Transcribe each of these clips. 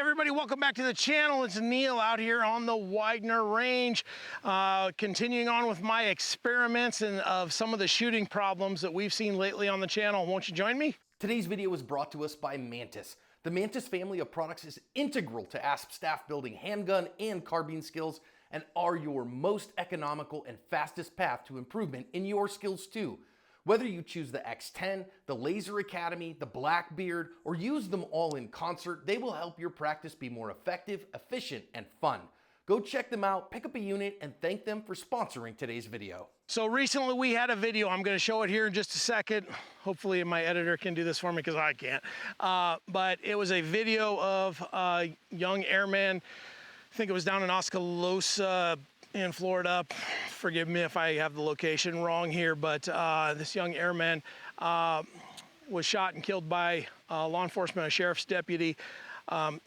everybody, welcome back to the channel. It's Neil out here on the Widener Range, continuing on with my experiments and of some of the shooting problems that we've seen lately on the channel. Won't you join me? Today's video is brought to us by Mantis. The Mantis family of products is integral to ASP staff building handgun and carbine skills and are your most economical and fastest path to improvement in your skills too. Whether you choose the X10, the Laser Academy, the Blackbeard, or use them all in concert, they will help your practice be more effective, efficient, and fun. Go check them out, pick up a unit, and thank them for sponsoring today's video. So recently we had a video. I'm going to show it here in just a second. Hopefully my editor can do this for me because I can't. But it was a video of a young airman. I think it was down in Oskaloosa in Florida. Forgive me if I have the location wrong here, but this young airman was shot and killed by law enforcement, a sheriff's deputy.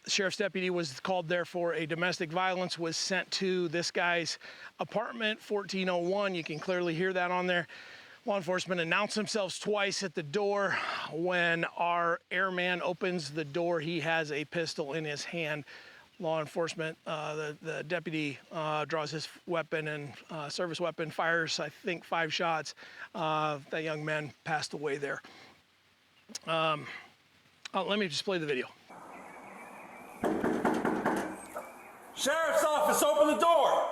Sheriff's deputy was called there for a domestic violence, was sent to this guy's apartment, 1401. You can clearly hear that on there. Law enforcement announced themselves twice at the door. When our airman opens the door, he has a pistol in his hand. Law enforcement, the deputy draws his weapon and service weapon, fires, I think, 5 shots. That young man passed away there. Let me just play the video. Sheriff's office, open the door!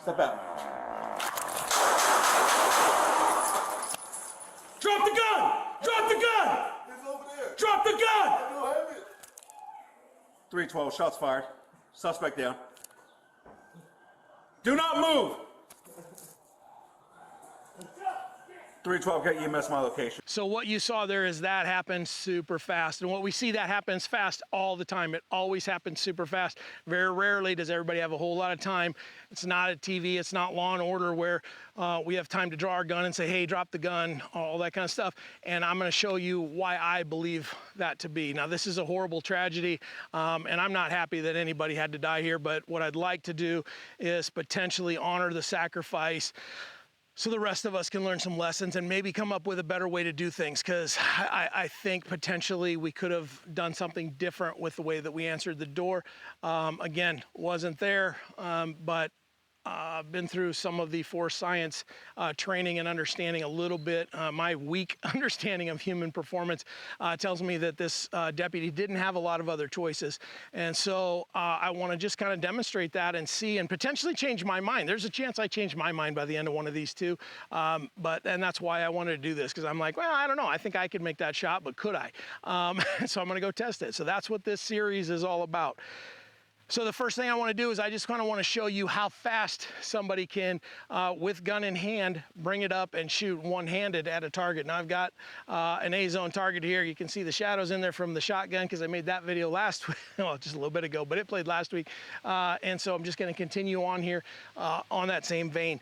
Step out. Drop the gun! Drop the gun! It's over there. Drop the gun! I don't have it. 312, shots fired. Suspect down. Do not move! 312, get EMS my location. So what you saw there is that happens super fast. And what we see that happens fast all the time. It always happens super fast. Very rarely does everybody have a whole lot of time. It's not a TV, it's not Law and Order where we have time to draw our gun and say, hey, drop the gun, all that kind of stuff. And I'm gonna show you why I believe that to be. Now, this is a horrible tragedy, and I'm not happy that anybody had to die here, but what I'd like to do is potentially honor the sacrifice so the rest of us can learn some lessons and maybe come up with a better way to do things, because I think potentially we could have done something different with the way that we answered the door. Again, wasn't there, but been through some of the force science training and understanding a little bit. My weak understanding of human performance tells me that this deputy didn't have a lot of other choices. And so I want to just kind of demonstrate that and see and potentially change my mind. There's a chance I change my mind by the end of one of these two. And that's why I wanted to do this, because I'm like, well, I don't know. I think I could make that shot, but could I? So I'm going to go test it. So that's what this series is all about. So the first thing I want to do is I just kind of want to show you how fast somebody can, with gun in hand, bring it up and shoot one-handed at a target. Now I've got an A-zone target here. You can see the shadows in there from the shotgun because I made that video last week, well, just a little bit ago, but it played last week. And so I'm just going to continue on here on that same vein.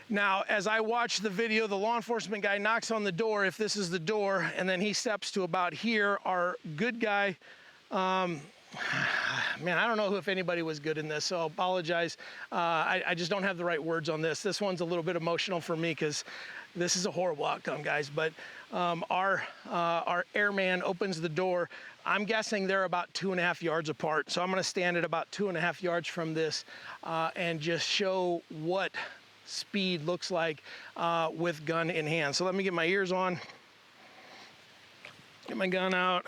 Now, as I watch the video, the law enforcement guy knocks on the door, if this is the door, and then he steps to about here. Our good guy, man, I don't know if anybody was good in this, so I apologize. I just don't have the right words on this. This one's a little bit emotional for me because this is a horrible outcome, guys. But our airman opens the door. I'm guessing they're about 2.5 yards apart. So I'm going to stand at about 2.5 yards from this and just show what speed looks like with gun in hand. So let me get my ears on, get my gun out.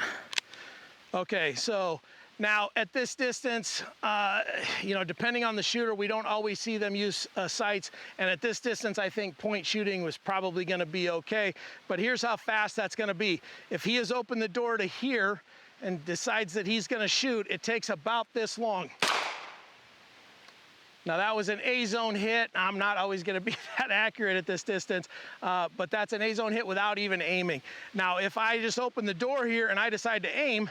Okay, so now at this distance, you know, depending on the shooter, we don't always see them use sights. And at this distance, I think point shooting was probably gonna be okay. But here's how fast that's gonna be. If he has opened the door to here and decides that he's gonna shoot, it takes about this long. Now that was an A-zone hit. I'm not always gonna be that accurate at this distance, but that's an A-zone hit without even aiming. Now, if I just open the door here and I decide to aim,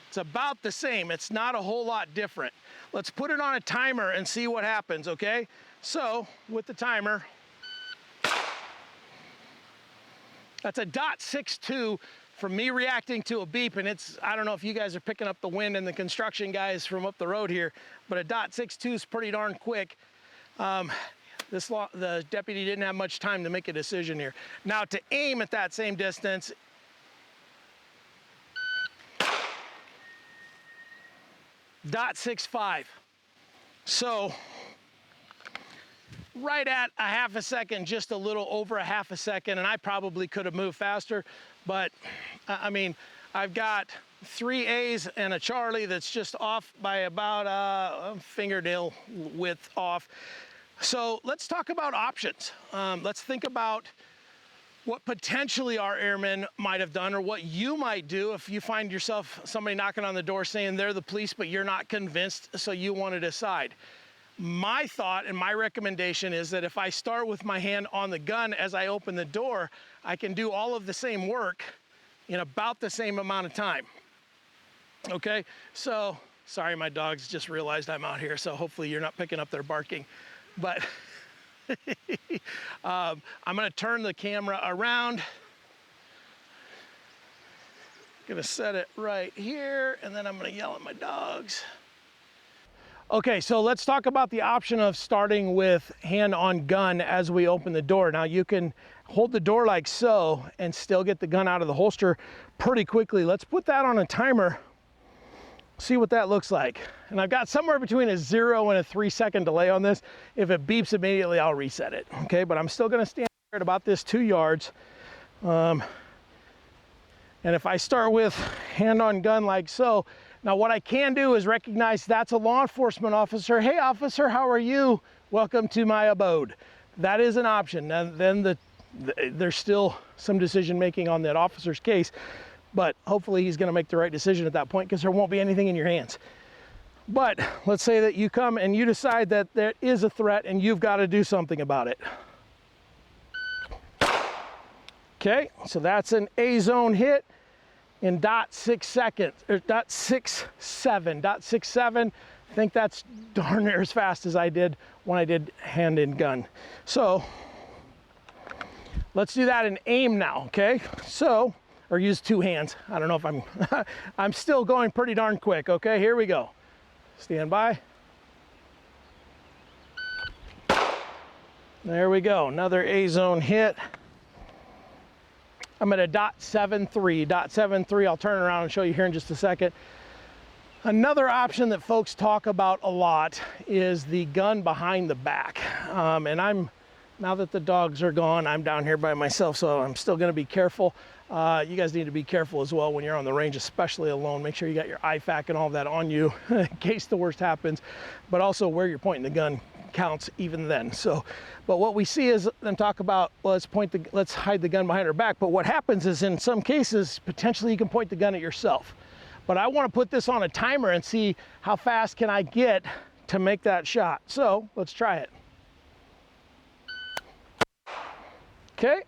it's about the same. It's not a whole lot different. Let's put it on a timer and see what happens, okay? So, with the timer, that's a .62 from me reacting to a beep, and it's, I don't know if you guys are picking up the wind and the construction guys from up the road here, but a .62 is pretty darn quick. The deputy didn't have much time to make a decision here. Now to aim at that same distance, .65. So right at a half a second, just a little over a half a second, and I probably could have moved faster, but I mean, I've got 3 A's and a Charlie that's just off by about a fingernail width off. So let's talk about options. Let's think about what potentially our airmen might have done, or what you might do if you find yourself somebody knocking on the door saying they're the police, but you're not convinced, so you want to decide. My thought and my recommendation is that if I start with my hand on the gun as I open the door, I can do all of the same work in about the same amount of time. Okay, so sorry, my dogs just realized I'm out here, so hopefully you're not picking up their barking. But I'm gonna turn the camera around. Gonna set it right here, and then I'm gonna yell at my dogs. Okay, so let's talk about the option of starting with hand on gun as we open the door. Now you can hold the door like so and still get the gun out of the holster pretty quickly. Let's put that on a timer, see what that looks like. And I've got somewhere between a 0 and a 3-second delay on this. If it beeps immediately, I'll reset it, okay? But I'm still gonna stand here at about this 2 yards. And if I start with hand on gun like so, now what I can do is recognize that's a law enforcement officer. Hey officer, how are you? Welcome to my abode. That is an option. Now, then there's still some decision making on that officer's case, but hopefully he's gonna make the right decision at that point, because there won't be anything in your hands. But let's say that you come and you decide that there is a threat and you've got to do something about it. Okay, so that's an A zone hit in .6 seconds, or .67. I think that's darn near as fast as I did when I did hand in gun. So let's do that in aim now, okay? So, or use 2 hands. I don't know if I'm, I'm still going pretty darn quick, okay? Here we go. Stand by. There we go, another A zone hit. I'm at a .73. I'll turn around and show you here in just a second. Another option that folks talk about a lot is the gun behind the back. And now that the dogs are gone, I'm down here by myself, so I'm still gonna be careful. You guys need to be careful as well when you're on the range, especially alone. Make sure you got your IFAK and all that on you in case the worst happens, but also where you're pointing the gun counts even then. So, but what we see is them talk about, well, let's hide the gun behind our back. But what happens is in some cases, potentially you can point the gun at yourself. But I want to put this on a timer and see how fast can I get to make that shot. So let's try it. Okay,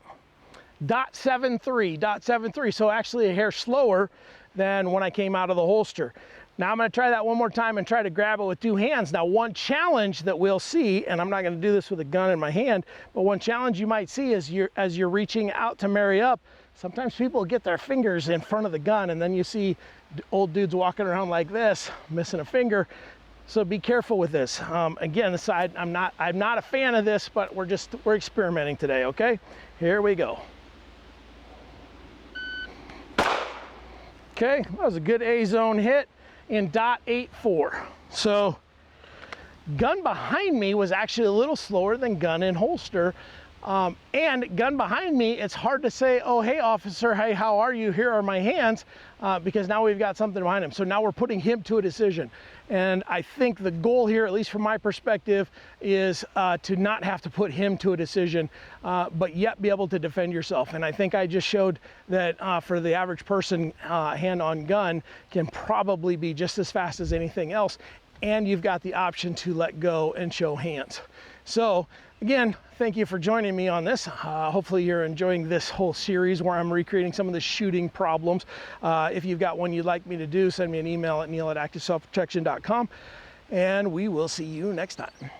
.73, so actually a hair slower than when I came out of the holster. Now I'm gonna try that one more time and try to grab it with 2 hands. Now one challenge that we'll see, and I'm not gonna do this with a gun in my hand, but one challenge you might see is as you're reaching out to marry up, sometimes people get their fingers in front of the gun, and then you see old dudes walking around like this, missing a finger. So be careful with this. Again, I'm not a fan of this, but we're experimenting today, okay? Here we go. Okay, that was a good A zone hit in .84. So gun behind me was actually a little slower than gun in holster. And gun behind me, it's hard to say, oh, hey officer, hey, how are you? Here are my hands, because now we've got something behind him. So now we're putting him to a decision. And I think the goal here, at least from my perspective, is to not have to put him to a decision, but yet be able to defend yourself. And I think I just showed that for the average person, hand on gun can probably be just as fast as anything else. And you've got the option to let go and show hands. So again, thank you for joining me on this. Hopefully you're enjoying this whole series where I'm recreating some of the shooting problems. If you've got one you'd like me to do, send me an email at neil@activeselfprotection.com, and we will see you next time.